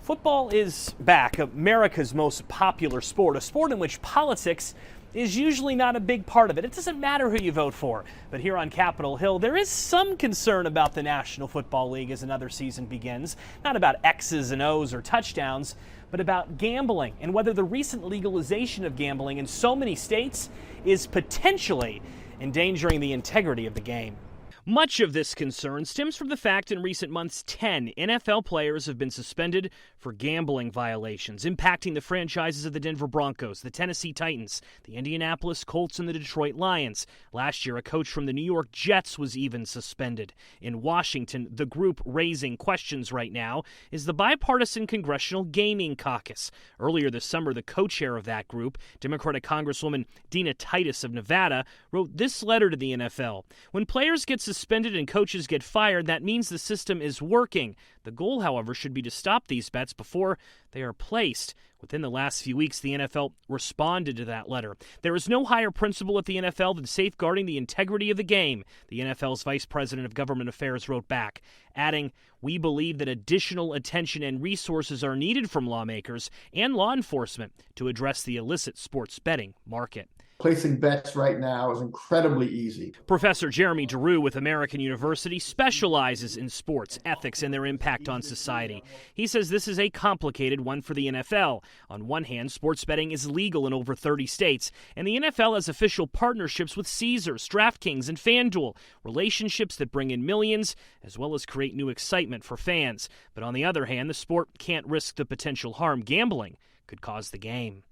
Football is back, America's most popular sport, a sport in which politics is usually not a big part of it. It doesn't matter who you vote for. But here on Capitol Hill, there is some concern about the National Football League as another season begins. Not about X's and O's or touchdowns, but about gambling and whether the recent legalization of gambling in so many states is potentially endangering the integrity of the game. Much of this concern stems from the fact in recent months 10 NFL players have been suspended for gambling violations, impacting the franchises of the Denver Broncos, the Tennessee Titans, the Indianapolis Colts, and the Detroit Lions. Last year, a coach from the New York Jets was even suspended. In Washington, the group raising questions right now is the Bipartisan Congressional Gaming Caucus. Earlier this summer, the co-chair of that group, Democratic Congresswoman Dina Titus of Nevada, wrote this letter to the NFL. When players get suspended and coaches get fired, that means the system is working. The goal, however, should be to stop these bets before they are placed. Within the last few weeks, the NFL responded to that letter. There is no higher principle at the NFL than safeguarding the integrity of the game, the NFL's Vice President of Government Affairs wrote back, adding, "We believe that additional attention and resources are needed from lawmakers and law enforcement to address the illicit sports betting market." Placing bets right now is incredibly easy. Professor Jeremy DeRue with American University specializes in sports ethics and their impact on society. He says this is a complicated one for the NFL. On one hand, sports betting is legal in over 30 states, and the NFL has official partnerships with Caesars, DraftKings, and FanDuel, relationships that bring in millions as well as create new excitement for fans. But on the other hand, the sport can't risk the potential harm gambling could cause the game.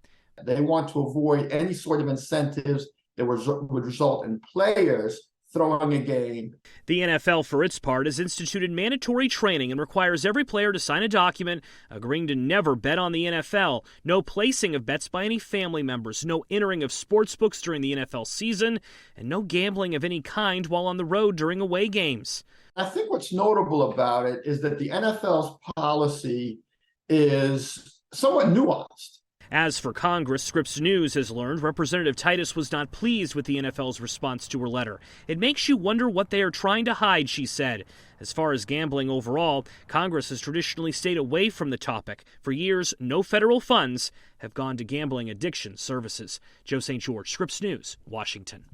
They want to avoid any sort of incentives that would result in players throwing a game. The NFL, for its part, has instituted mandatory training and requires every player to sign a document agreeing to never bet on the NFL, no placing of bets by any family members, no entering of sports books during the NFL season, and no gambling of any kind while on the road during away games. I think what's notable about it is that the NFL's policy is somewhat nuanced. As for Congress, Scripps News has learned Representative Titus was not pleased with the NFL's response to her letter. It makes you wonder what they are trying to hide, she said. As far as gambling overall, Congress has traditionally stayed away from the topic. For years, no federal funds have gone to gambling addiction services. Joe St. George, Scripps News, Washington.